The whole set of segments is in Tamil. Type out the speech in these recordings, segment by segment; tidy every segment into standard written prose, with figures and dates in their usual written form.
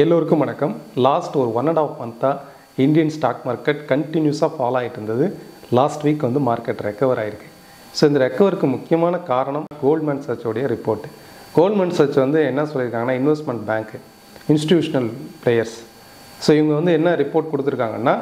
எல்லோருக்கும் வணக்கம். லாஸ்ட் ஒரு 1.5 மந்த்தாக இந்தியன் ஸ்டாக் மார்க்கெட் கண்டினியூஸாக ஃபாலோ ஆகிட்டு இருந்தது. லாஸ்ட் வீக் வந்து மார்க்கெட் ரெக்கவர் ஆகிருக்கு. ஸோ இந்த ரெக்கவருக்கு முக்கியமான காரணம் கோல்ட்மேன் சர்ச்சோடைய ரிப்போர்ட். கோல்ட்மேன் சர்ச் வந்து என்ன சொல்லியிருக்காங்கன்னா, இன்வெஸ்ட்மெண்ட் பேங்க்கு, இன்ஸ்டிடியூஷனல் பிளேயர்ஸ், ஸோ இவங்க வந்து என்ன ரிப்போர்ட் கொடுத்துருக்காங்கன்னா,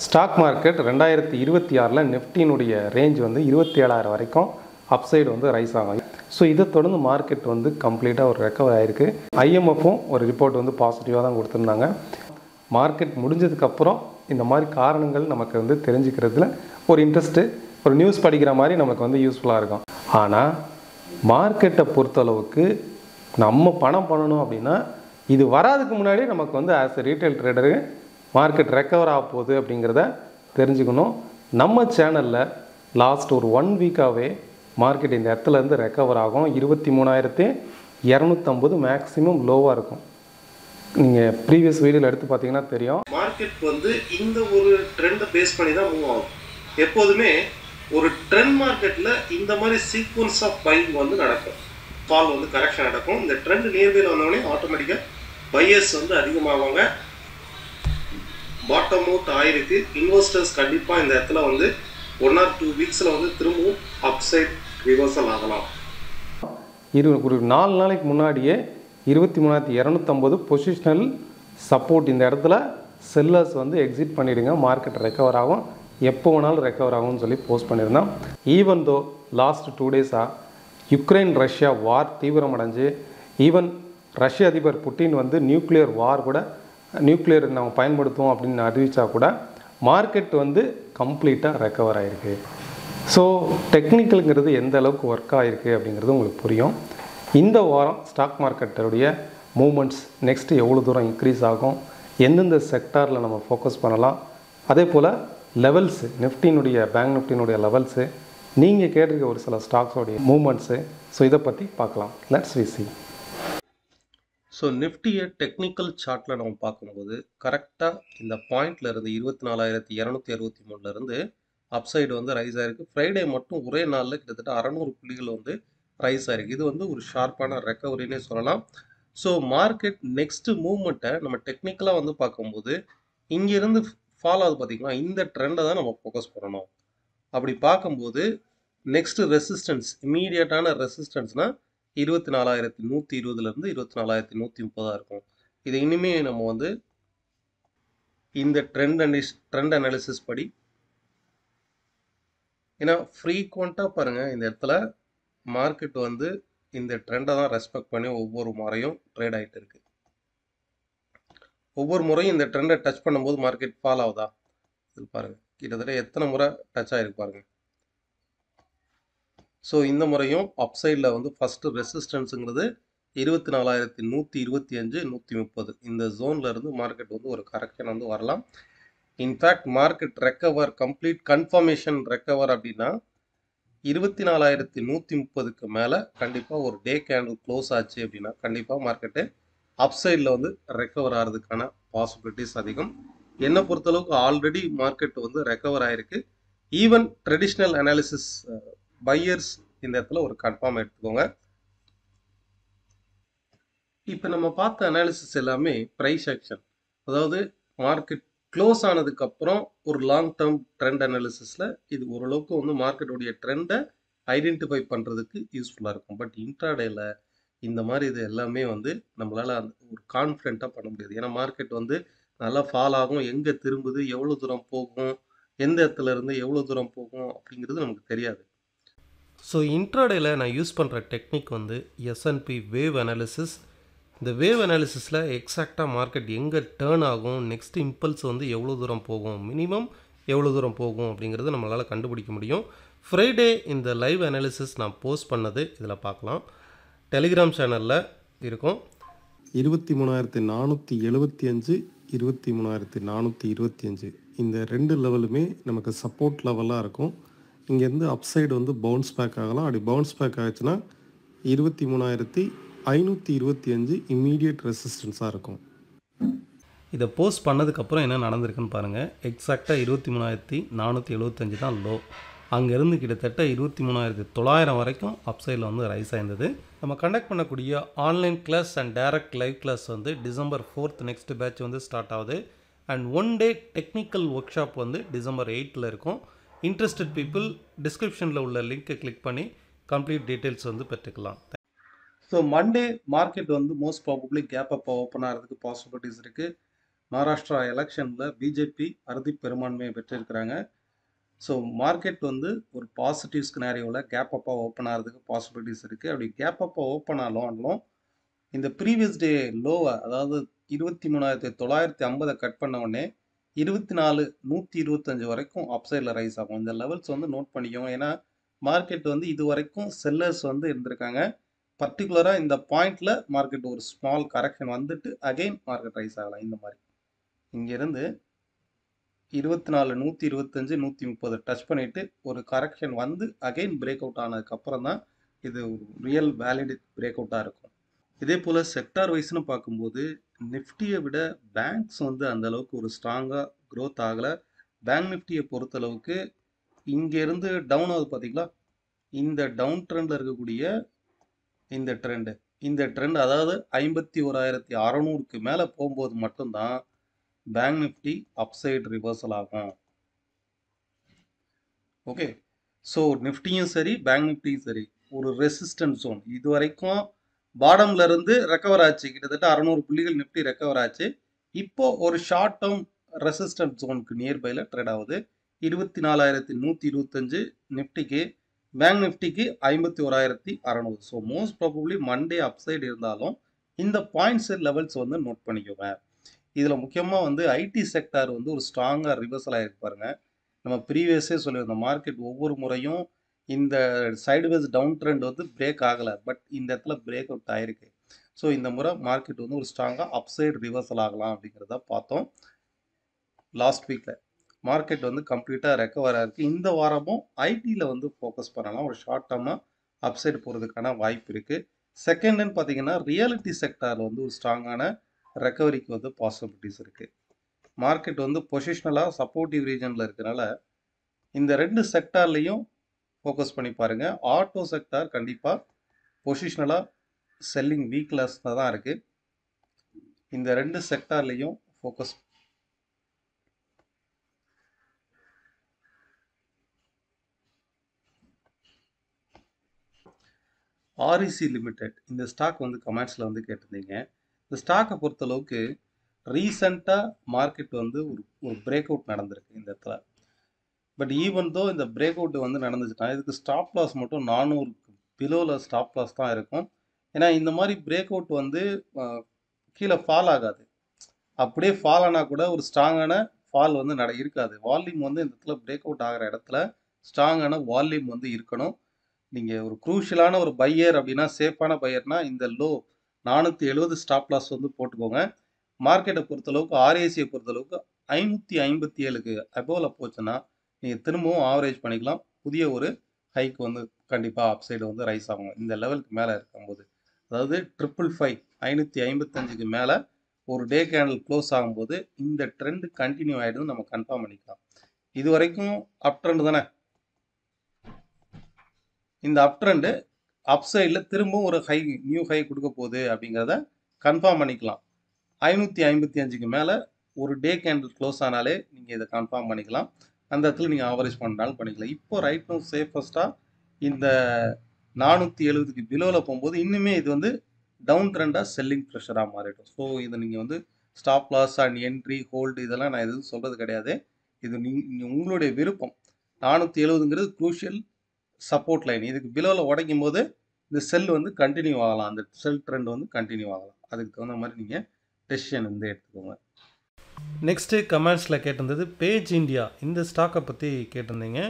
ஸ்டாக் மார்க்கெட் 2026 நிஃப்டியினுடைய ரேஞ்ச் வந்து 27,000 வரைக்கும் அப்சைடு வந்து ரைஸ் ஆகும். ஸோ இதை தொடர்ந்து மார்க்கெட் வந்து கம்ப்ளீட்டாக ஒரு ரெக்கவர் ஆகிருக்கு. ஐஎம்எஃப்பும் ஒரு ரிப்போர்ட் வந்து பாசிட்டிவாக தான் கொடுத்துருந்தாங்க. மார்க்கெட் முடிஞ்சதுக்கப்புறம் இந்த மாதிரி காரணங்கள் நமக்கு வந்து தெரிஞ்சுக்கிறதுல ஒரு இன்ட்ரெஸ்ட்டு, ஒரு நியூஸ் படிக்கிற மாதிரி நமக்கு வந்து யூஸ்ஃபுல்லாக இருக்கும். ஆனால் மார்க்கெட்டை பொறுத்தளவுக்கு நம்ம பணம் பண்ணணும் அப்படின்னா, இது வராதுக்கு முன்னாடி நமக்கு வந்து as a retail trader market recover ஆக போகுது அப்படிங்கிறத தெரிஞ்சுக்கணும். நம்ம சேனலில் லாஸ்ட் ஒரு 1 வீக்காகவே மார்க்கெட் இந்த இடத்துலேருந்து ரெக்கவர் ஆகும். 23,250 மேக்ஸிமம் லோவாக இருக்கும். நீங்கள் ப்ரீவியஸ் வீடியோவில் எடுத்து பார்த்தீங்கன்னா தெரியும். மார்க்கெட் வந்து இந்த ஒரு ட்ரெண்டை பேஸ் பண்ணி தான் மூவ் ஆகும். எப்போதுமே ஒரு ட்ரெண்ட் மார்க்கெட்டில் இந்த மாதிரி சீக்வன்ஸ் ஆஃப் பையிங் வந்து நடக்கும். ஃபால் வந்து கரெக்ஷன் நடக்கும். இந்த ட்ரெண்ட் நியர்பையில் வந்தோடனே ஆட்டோமேட்டிக்காக பையர்ஸ் வந்து அதிகமாகுவாங்க. பாட்டம் அவுட் ஆயிருக்கு. இன்வெஸ்டர்ஸ் கண்டிப்பாக இந்த இடத்துல வந்து 1 or 2 வீக்ஸில் வந்து திரும்பவும் அப்சைட் ரிவர்சல் ஆகலாம். ஒரு 4 நாளைக்கு முன்னாடியே 23,250 பொசிஷனல் சப்போர்ட், இந்த இடத்துல செல்லர்ஸ் வந்து எக்ஸிட் பண்ணிவிடுங்க, மார்க்கெட் ரெக்கவர் ஆகும், எப்போ வேணாலும் ரெக்கவர் ஆகும்னு சொல்லி போஸ்ட் பண்ணியிருந்தோம். ஈவன் தோ லாஸ்ட் 2 டேஸாக யுக்ரைன் ரஷ்யா வார் தீவிரமடைஞ்சு, ஈவன் ரஷ்ய அதிபர் புட்டின் வந்து நியூக்ளியர் நம்ம பயன்படுத்துவோம் அப்படின்னு அறிவித்தா கூட மார்க்கெட் வந்து கம்ப்ளீட்டாக ரெக்கவர் ஆகிருக்கு. ஸோ டெக்னிக்கலுங்கிறது எந்த அளவுக்கு ஒர்க் ஆகிருக்கு அப்படிங்கிறது உங்களுக்கு புரியும். இந்த வாரம் ஸ்டாக் மார்க்கெட்டோடைய மூமெண்ட்ஸ் நெக்ஸ்ட்டு எவ்வளோ தூரம் இன்க்ரீஸ் ஆகும், எந்தெந்த செக்டாரில் நம்ம ஃபோக்கஸ் பண்ணலாம், அதே போல் லெவல்ஸு, பேங்க் நிஃப்டினுடைய லெவல்ஸு, நீங்கள் கேட்டிருக்க ஒரு சில ஸ்டாக்ஸோடைய மூமெண்ட்ஸு, ஸோ இதை பற்றி பார்க்கலாம். Let's we see. ஸோ நிஃப்டியை டெக்னிக்கல் சார்ட்டில் நம்ம பார்க்கும்போது கரெக்டாக இந்த பாயிண்டில் இருந்து 24,263 அப்சைடு வந்து ரைஸ் ஆகிருக்கு. ஃப்ரைடே மட்டும் ஒரே நாளில் கிட்டத்தட்ட 600 புள்ளிகள் வந்து ரைஸ் ஆகிருக்கு. இது வந்து ஒரு ஷார்ப்பான ரெக்கவரினே சொல்லலாம். ஸோ மார்க்கெட் நெக்ஸ்ட்டு மூவ்மெண்ட்டை நம்ம டெக்னிக்கலாக வந்து பார்க்கும்போது இங்கேருந்து ஃபாலோ ஆகுது பார்த்திங்களா, இந்த ட்ரெண்டை தான் நம்ம ஃபோக்கஸ் பண்ணணும். அப்படி பார்க்கும்போது நெக்ஸ்ட்டு ரெசிஸ்டன்ஸ், இமீடியட்டான ரெசிஸ்டன்ஸ்னால் 24,120 24,130 இருக்கும். இதை இனிமேல் நம்ம வந்து இந்த ட்ரெண்ட் அனாலிசிஸ் படி, ஏன்னா ஃப்ரீக்வெண்ட்டாக பாருங்கள், இந்த இடத்துல மார்க்கெட் வந்து இந்த ட்ரெண்டை தான் ரெஸ்பெக்ட் பண்ணி ஒவ்வொரு முறையும் ட்ரேட் ஆகிட்டு இருக்கு. ஒவ்வொரு முறையும் இந்த ட்ரெண்டை டச் பண்ணும்போது மார்க்கெட் ஃபால் ஆகுதா, இது பாருங்கள், கிட்டத்தட்ட எத்தனை முறை டச் ஆகிருக்கு பாருங்கள். ஸோ இந்த முறையும் அப்சைடில் வந்து ஃபஸ்ட்டு ரெசிஸ்டன்ஸுங்கிறது 24,125 130 இந்த ஜோனில் இருந்து மார்க்கெட் வந்து ஒரு கரெக்ஷன் வந்து வரலாம். In fact market recover, complete confirmation recover அப்படின்னா 24,130க்கு மேலே கண்டிப்பாக ஒரு டே கேண்டில் க்ளோஸ் ஆச்சு அப்படின்னா கண்டிப்பாக மார்க்கெட்டு அப்சைடில் வந்து ரெக்கவர் ஆகிறதுக்கான பாசிபிலிட்டிஸ் அதிகம். என்னை பொறுத்தளவுக்கு ஆல்ரெடி மார்க்கெட் வந்து ரெக்கவர் ஆகிருக்கு. ஈவன் ட்ரெடிஷ்னல் அனாலிசிஸ் பையர்ஸ் இந்த இடத்துல ஒரு கன்ஃபார்ம் எடுத்துக்கோங்க. இப்போ நம்ம பார்த்த அனாலிசிஸ் எல்லாமே ப்ரைஸ் ஆக்ஷன், அதாவது மார்க்கெட் க்ளோஸ் ஆனதுக்கப்புறம் ஒரு லாங் டேர்ம் ட்ரெண்ட் அனாலிசிஸில் இது ஓரளவுக்கு வந்து மார்க்கெட்டுடைய ட்ரெண்டை ஐடென்டிஃபை பண்ணுறதுக்கு யூஸ்ஃபுல்லாக இருக்கும். பட் இன்ட்ராடேல இந்த மாதிரி இது எல்லாமே வந்து நம்மளால் அந்த ஒரு கான்ஃபிடென்ட்டாக பண்ண முடியாது. ஏன்னா மார்க்கெட் வந்து நல்லா ஃபால் ஆகும், எங்கே திரும்புது, எவ்வளோ தூரம் போகும், எந்த இடத்துல இருந்து எவ்வளோ தூரம் போகும் அப்படிங்கிறது நமக்கு தெரியாது. ஸோ இன்ட்ராடேல நான் யூஸ் பண்ணுற டெக்னிக் வந்து S&P வேவ் அனாலிசிஸ். இந்த வேவ் அனாலிசிஸில் எக்ஸாக்டாக மார்க்கெட் எங்கே டேர்ன் ஆகும், நெக்ஸ்ட் இம்பல்ஸ் வந்து எவ்வளோ தூரம் போகும், மினிமம் எவ்வளோ தூரம் போகும் அப்படிங்கிறது நம்மளால் கண்டுபிடிக்க முடியும். ஃப்ரைடே இந்த லைவ் அனாலிசிஸ் நான் போஸ்ட் பண்ணது இதில் பார்க்கலாம், டெலிகிராம் சேனலில் இருக்கும். 23,475 23,425 இந்த 2 லெவலுமே நமக்கு சப்போர்ட் லெவலாக இருக்கும். இங்கேருந்து அப்சைடு வந்து பவுன்ஸ் பேக் ஆகலாம். அப்படி பவுன்ஸ் பேக் ஆகிடுச்சுன்னா 23,525 இம்மீடியட் ரெசிஸ்டன்ஸாக இருக்கும். இதை போஸ்ட் பண்ணதுக்கப்புறம் என்ன நடந்திருக்குன்னு பாருங்கள். எக்ஸாக்டாக 23,475 தான் லோ. அங்கேருந்து கிட்டத்தட்ட 23,900 வரைக்கும் அப்சைடில் வந்து ரைஸ் ஆயிருந்தது. நம்ம கண்டக்ட் பண்ணக்கூடிய online class and direct live class வந்து டிசம்பர் 4th நெக்ஸ்ட் பேட்ச் வந்து ஸ்டார்ட் ஆகுது. And 1 day technical workshop வந்து டிசம்பர் 8th இருக்கும். இன்ட்ரெஸ்டட் பீப்புள் டிஸ்கிரிப்ஷனில் உள்ள லிங்க்கை கிளிக் பண்ணி கம்ப்ளீட் டீட்டெயில்ஸ் வந்து பெற்றுக்கலாம். ஸோ மண்டே மார்க்கெட் வந்து மோஸ்ட் ப்ராபப்ளி கேப் அப்போ ஓப்பன் ஆகிறதுக்கு பாசிபிலிட்டிஸ் இருக்குது. மகாராஷ்டிரா எலெக்ஷனில் பிஜேபி அறுதி பெரும்பான்மையை பெற்றிருக்கிறாங்க. ஸோ மார்க்கெட் வந்து ஒரு பாசிட்டிவ் ஸ்கினாரியோவில் கேப் அப்பாக ஓப்பன் ஆகிறதுக்கு பாசிபிலிட்டிஸ் இருக்குது. அப்படி கேப் அப்பாக ஓப்பன் ஆனாலும் இந்த ப்ரீவியஸ் டே லோவை, அதாவது 23,950 கட் பண்ண உடனே 24,125 வரைக்கும் அப்சைடில் ரைஸ் ஆகும். இந்த லெவல்ஸ் வந்து நோட் பண்ணிக்கோங்க. ஏன்னா மார்க்கெட் வந்து இது வரைக்கும் செல்லர்ஸ் வந்து இருந்திருக்காங்க. பர்டிகுலராக இந்த பாயிண்ட்ல மார்க்கெட் ஒரு ஸ்மால் கரெக்ஷன் வந்துட்டு அகைன் மார்க்கெட் ரைஸ் ஆகலாம். இந்த மாதிரி இங்கேருந்து 24,125, 130 டச் பண்ணிட்டு ஒரு கரெக்ஷன் வந்து அகைன் பிரேக் அவுட் ஆனதுக்கப்புறம் தான் இது ஒரு ரியல் வேலிட் பிரேக் அவுட்டாக இருக்கும். இதே போல் செக்டார் வைஸ்னு பார்க்கும்போது நிஃப்டியை விட பேங்க்ஸ் வந்து அந்த அளவுக்கு ஒரு ஸ்ட்ராங்காக க்ரோத் ஆகலை. பேங்க் நிஃப்டியை பொறுத்தளவுக்கு இங்கேருந்து டவுன் ஆகுது பார்த்தீங்களா, இந்த டவுன் ட்ரெண்டில் இருக்கக்கூடிய இந்த ட்ரெண்ட் அதாவது 51,600க்கு மேலே போகும்போது மட்டும்தான் பேங்க் நிஃப்டி அப்சைட் ரிவர்சல் ஆகும். ஓகே, ஸோ நிஃப்டியும் சரி பேங்க் நிஃப்டியும் சரி ஒரு ரெசிஸ்டன்ஸ் ஜோன் இது வரைக்கும் பாட்டம்ல இருந்து ரெக்கவர் ஆச்சு. கிட்டத்தட்ட 600 புள்ளிகள் நிஃப்டி ரெக்கவர் ஆச்சு. இப்போ ஒரு ஷார்ட் டேர்ம் ரெசிஸ்டன்ஸ் ஜோனுக்கு நியர்பைல ட்ரேட் ஆகுது. 24,125 நிஃப்டிக்கு, பேங்க் நிஃப்டிக்கு 51,600. So most probably Monday upside இருந்தாலும் இந்த பாயிண்ட்ஸ் லெவல்ஸ் வந்து நோட் பண்ணிக்கோங்க. இதில் முக்கியமாக வந்து ஐடி செக்டார் வந்து ஒரு ஸ்ட்ராங்காக ரிவர்சல் ஆகிருக்கு பாருங்க. நம்ம ப்ரீவியஸே சொல்லியிருந்தோம், மார்க்கெட் ஒவ்வொரு முறையும் இந்த சைடுவேஸ் டவுன் ட்ரெண்ட் வந்து பிரேக் ஆகலை, பட் இந்த இடத்துல பிரேக் அவுட் ஆயிருக்கு. ஸோ இந்த முறை மார்க்கெட் வந்து ஒரு ஸ்ட்ராங்காக அப்சைடு ரிவர்சல் ஆகலாம் அப்படிங்கிறத பார்த்தோம். லாஸ்ட் வீக்கில் மார்க்கெட் வந்து கம்ப்ளீட்டாக ரெக்கவர் ஆகிருக்கு. இந்த வாரமும் ஐடியில் வந்து ஃபோக்கஸ் பண்ணலாம். ஒரு ஷார்ட் டேர்மாக அப்சைடு போகிறதுக்கான வாய்ப்பு இருக்குது. செகண்ட்னு பார்த்தீங்கன்னா ரியாலிட்டி செக்டாரில் வந்து ஒரு ஸ்ட்ராங்கான ரெக்கவரிக்கு வந்து பாசிபிலிட்டிஸ் இருக்குது. மார்க்கெட் வந்து பொசிஷனலாக சப்போர்ட்டிவ் ரீஜனில் இருக்கிறனால இந்த 2 செக்டார்லையும் ஃபோக்கஸ் பண்ணி பாருங்கள். ஆட்டோ செக்டார் கண்டிப்பாக பொசிஷனலாக செல்லிங் வீக்னஸில் தான் இருக்குது. இந்த 2 செக்டார்லையும் ஃபோக்கஸ். ஆர்இசி லிமிடெட் இந்த ஸ்டாக் வந்து கமெண்ட்ஸில் வந்து கேட்டிருந்தீங்க. இந்த ஸ்டாக்கை பொறுத்தளவுக்கு ரீசண்டாக மார்க்கெட் வந்து ஒரு பிரேக் அவுட் நடந்திருக்கு இந்த இடத்துல. பட் ஈவன் தோ இந்த பிரேக் அவுட் வந்து நடந்துச்சுன்னா இதுக்கு ஸ்டாப் லாஸ் மட்டும் 400க்கு பிலோவில் ஸ்டாப் லாஸ் தான் இருக்கும். ஏன்னா இந்த மாதிரி பிரேக் அவுட் வந்து கீழே ஃபால் ஆகாது. அப்படியே ஃபால் ஆனால் கூட ஒரு ஸ்ட்ராங்கான ஃபால் வந்து இருக்காது. வால்யூம் வந்து இந்த இடத்துல பிரேக் அவுட் ஆகிற இடத்துல ஸ்ட்ராங்கான வால்யூம் வந்து இருக்கணும். நீங்கள் ஒரு க்ரூஷியலான ஒரு பையர் அப்படின்னா, சேஃபான பையர்னா இந்த லோ 470 ஸ்டாப் லாஸ் வந்து போட்டுக்கோங்க. மார்க்கெட்டை பொறுத்தளவுக்கு ஆர்ஏசியை பொறுத்தளவுக்கு 557க்கு அபோவில் போச்சுன்னா நீங்கள் திரும்பவும் ஆவரேஜ் பண்ணிக்கலாம். புதிய ஒரு ஹைக்கு வந்து கண்டிப்பாக அப்சைடு வந்து ரைஸ் ஆகும் இந்த லெவலுக்கு மேலே இருக்கும்போது. அதாவது 555 555க்கு மேலே ஒரு டே கேண்டில் க்ளோஸ் ஆகும்போது இந்த ட்ரெண்ட் கண்டினியூ ஆகிடுது நம்ம கன்ஃபார்ம் பண்ணிக்கலாம். இது வரைக்கும் அப் ட்ரெண்ட் தானே, இந்த அப் ட்ரெண்டு அப்சைடில் திரும்பவும் ஒரு ஹை நியூ ஹை கொடுக்க போகுது அப்படிங்கிறத கன்ஃபார்ம் பண்ணிக்கலாம். 555க்கு மேலே ஒரு டே கேண்டில் க்ளோஸ் ஆனாலே நீங்கள் இதை கன்ஃபார்ம் பண்ணிக்கலாம். அந்த இடத்துல நீங்கள் ஆவரேஜ் பண்ணாலும் பண்ணிக்கலாம். இப்போ ரைட் நோ சேஃபஸ்ட்டாக இந்த 470க்கு பிலோவில் போகும்போது இன்னுமே இது வந்து டவுன் ட்ரெண்டாக செல்லிங் ப்ரெஷராக மாறிடும். ஸோ இதை நீங்கள் வந்து stop loss and entry hold இதெல்லாம் நான் எதுவும் சொல்கிறது கிடையாது. இது நீங்கள் உங்களுடைய விருப்பம். 470ங்கிறது க்ரூஷியல் சப்போர்ட் லைன். இதுக்கு பிலோவில் உடைக்கும் போது இந்த செல் வந்து கண்டினியூ ஆகலாம், அந்த செல் ட்ரெண்ட் வந்து கண்டினியூ ஆகலாம். அதுக்கு தகுந்த மாதிரி நீங்கள் டெசிஷன் வந்து எடுத்துக்கோங்க. நெக்ஸ்ட்டு கமெண்ட்ஸில் கேட்டிருந்தது பேஜ் இந்தியா இந்த ஸ்டாக்கை பற்றி கேட்டிருந்தீங்க.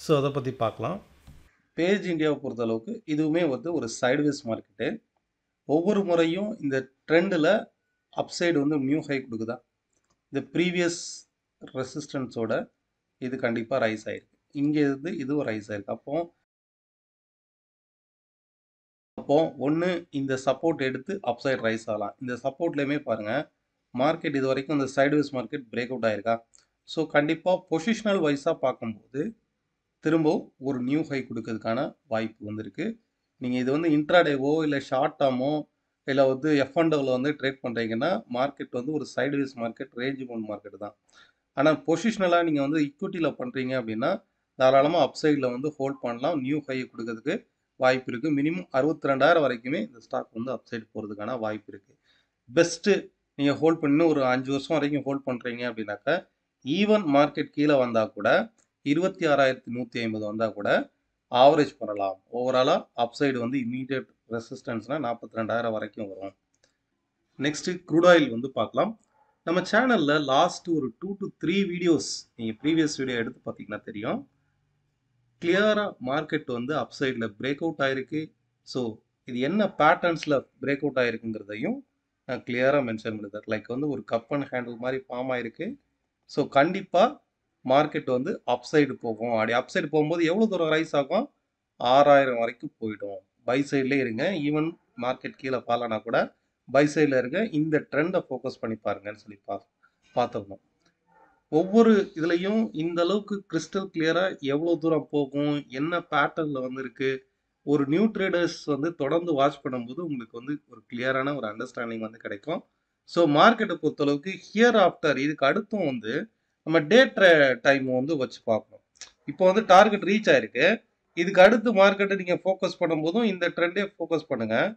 ஸோ அதை பற்றி பார்க்கலாம். பேஜ் இந்தியாவை பொறுத்தளவுக்கு இதுவுமே வந்து ஒரு சைட்வேஸ் மார்க்கெட்டு. ஒவ்வொரு முறையும் இந்த ட்ரெண்டில் அப்சைடு வந்து நியூ ஹை கொடுக்குதா, இந்த ப்ரீவியஸ் ரெசிஸ்டன்ஸோட இது கண்டிப்பாக ரைஸ் ஆகிருக்கு. இங்கே இருந்து இதுவும் ரைஸ் ஆகிருக்கு. அப்போ ஒன்று இந்த சப்போர்ட் எடுத்து அப்சைட் ரைஸ் ஆகலாம். இந்த சப்போர்ட்லேயுமே பாருங்கள் மார்க்கெட் இது வரைக்கும் இந்த சைட்வேஸ் மார்க்கெட் பிரேக் அவுட் ஆகிருக்கா. ஸோ கண்டிப்பாக பொசிஷனல் வைஸாக பார்க்கும்போது திரும்பவும் ஒரு நியூ ஹை கொடுக்கறதுக்கான வாய்ப்பு வந்திருக்கு. நீங்கள் இது வந்து இன்ட்ராடேவோ இல்லை ஷார்ட் டேர்மோ இல்லை வந்து எஃப்என்டோவில் வந்து ட்ரேட் பண்ணுறீங்கன்னா மார்க்கெட் வந்து ஒரு sideways market, range bound market தான். ஆனால் பொசிஷனலாக நீங்கள் வந்து ஈக்விட்டியில் பண்ணுறீங்க அப்படின்னா தாராளமாக அப்சைடில் வந்து ஹோல்ட் பண்ணலாம். நியூ ஹை கொடுக்கறதுக்கு வாய்ப்பு இருக்குது. மினிமம் 62,000 வரைக்குமே இந்த ஸ்டாக் வந்து அப்சைடு போகிறதுக்கான வாய்ப்பு இருக்குது. பெஸ்ட்டு நீங்கள் ஹோல்ட் பண்ணி ஒரு 5 வருஷம் வரைக்கும் ஹோல்ட் பண்ணுறீங்க அப்படின்னாக்கா ஈவன் மார்க்கெட் கீழே வந்தால் கூட 26,150 வந்தால் கூட ஆவரேஜ் பண்ணலாம். ஓவராலாக அப்சைடு வந்து இமீடியட் ரெசிஸ்டன்ஸ்னால் 42,000 வரைக்கும் வரும். நெக்ஸ்ட்டு க்ரூட் ஆயில் வந்து பார்க்கலாம். நம்ம சேனலில் லாஸ்ட் ஒரு 2 to 3 வீடியோஸ் நீங்கள் ப்ரீவியஸ் வீடியோ எடுத்து பார்த்தீங்கன்னா தெரியும். கிளியராக மார்க்கெட் வந்து அப்சைடில் பிரேக் அவுட் ஆகிருக்கு. ஸோ இது என்ன பேட்டர்ன்ஸில் பிரேக் அவுட் ஆகிருக்குங்கிறதையும் நான் கிளியராக மென்ஷன் பண்ணியிருந்தேன். லைக் வந்து ஒரு கப் அண்ட் ஹேண்டில் மாதிரி ஃபார்ம் ஆகிருக்கு. ஸோ கண்டிப்பாக மார்க்கெட் வந்து அப்சைடு போகும். அப்படி அப்சைடு போகும்போது எவ்வளோ தூரம் ரைஸ் ஆகும்? 6,000 வரைக்கும் போயிடும். பை சைட்லேயே இருங்க. ஈவன் மார்க்கெட் கீழே பாலனா கூட பை சைடில் இருங்க. இந்த ட்ரெண்டை ஃபோக்கஸ் பண்ணி பாருங்கன்னு சொல்லி பார்த்துக்கணும். ஒவ்வொரு இதுலையும் இந்த அளவுக்கு கிறிஸ்டல் கிளியராக எவ்வளோ தூரம் போகும், என்ன பேட்டர்னில் வந்து இருக்குது, ஒரு நியூ ட்ரேடர்ஸ் வந்து தொடர்ந்து வாட்ச் பண்ணும்போது உங்களுக்கு வந்து ஒரு கிளியரான ஒரு அண்டர்ஸ்டாண்டிங் வந்து கிடைக்கும். ஸோ மார்க்கெட்டை பொறுத்தளவுக்கு ஹியர் ஆஃப்டர் இதுக்கு அடுத்தும் வந்து நம்ம டே டைம் வந்து வச்சு பார்க்கணும். இப்போ வந்து டார்கெட் ரீச் ஆயிருக்கு. இதுக்கு அடுத்து மார்க்கெட்டை நீங்கள் ஃபோக்கஸ் பண்ணும்போதும் இந்த ட்ரெண்டே ஃபோக்கஸ் பண்ணுங்கள்.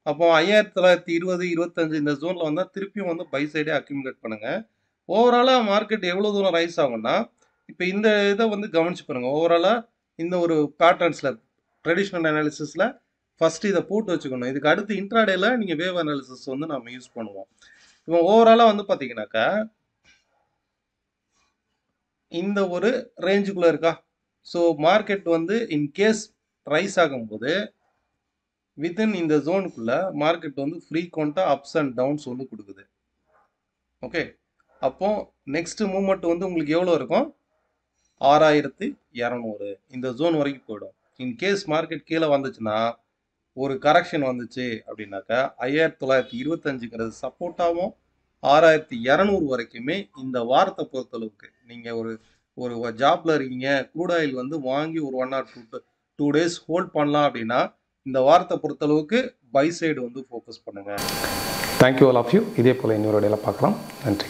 அப்போ 5,920, 25 இந்த ஜோனில் வந்தால் திருப்பியும் வந்து பை சைடே அக்யூமுலேட் பண்ணுங்கள். ஓவராலாக மார்க்கெட் எவ்வளோ தூரம் ரைஸ் ஆகும்னா இப்போ இந்த இதை வந்து கவனிச்சு பாருங்கள். ஓவராலாக இந்த ஒரு பேட்டர்ன்ஸில் ட்ரெடிஷ்னல் அனாலிசிஸில் ஃபஸ்ட்டு இதை போட்டு வச்சுக்கணும். இதுக்கு அடுத்து இன்ட்ராடேல நீங்கள் வேவ் அனாலிசிஸ் வந்து நம்ம யூஸ் பண்ணுவோம். இப்போ ஓவராலாக வந்து பார்த்தீங்கன்னாக்கா இந்த ஒரு ரேஞ்சுக்குள்ளே இருக்கா. ஸோ மார்க்கெட் வந்து இன்கேஸ் ரைஸ் ஆகும்போது வித்தின் இந்த ஜோனுக்குள்ளே மார்க்கெட் வந்து ஃப்ரீக்வெண்ட்டாக அப்ஸ் அண்ட் டவுன்ஸ் வந்து கொடுக்குது. ஓகே, அப்போ நெக்ஸ்ட் மூவ்மெண்ட் வந்து உங்களுக்கு எவ்வளோ இருக்கும்? 6,200 இந்த ஜோன் வரைக்கும் போயிடும். இன்கேஸ் மார்க்கெட் கீழே வந்துச்சுன்னா ஒரு கரெக்ஷன் வந்துச்சு அப்படின்னாக்கா 5,925ங்கிறது சப்போர்ட்டாகவும் 6,200 வரைக்குமே இந்த வாரத்தை பொறுத்தளவுக்கு நீங்கள் ஒரு ஜாப்ல இருக்கீங்க, க்ரூட் ஆயில் வந்து வாங்கி ஒரு 1 or 2 days ஹோல்ட் பண்ணலாம் அப்படின்னா இந்த வாரத்தை பொறுத்தளவுக்கு பை சைடு வந்து ஃபோக்கஸ் பண்ணுங்கள். Thank you all of you. இதே போல் இன்னொரு இடையில பார்க்கலாம். நன்றி.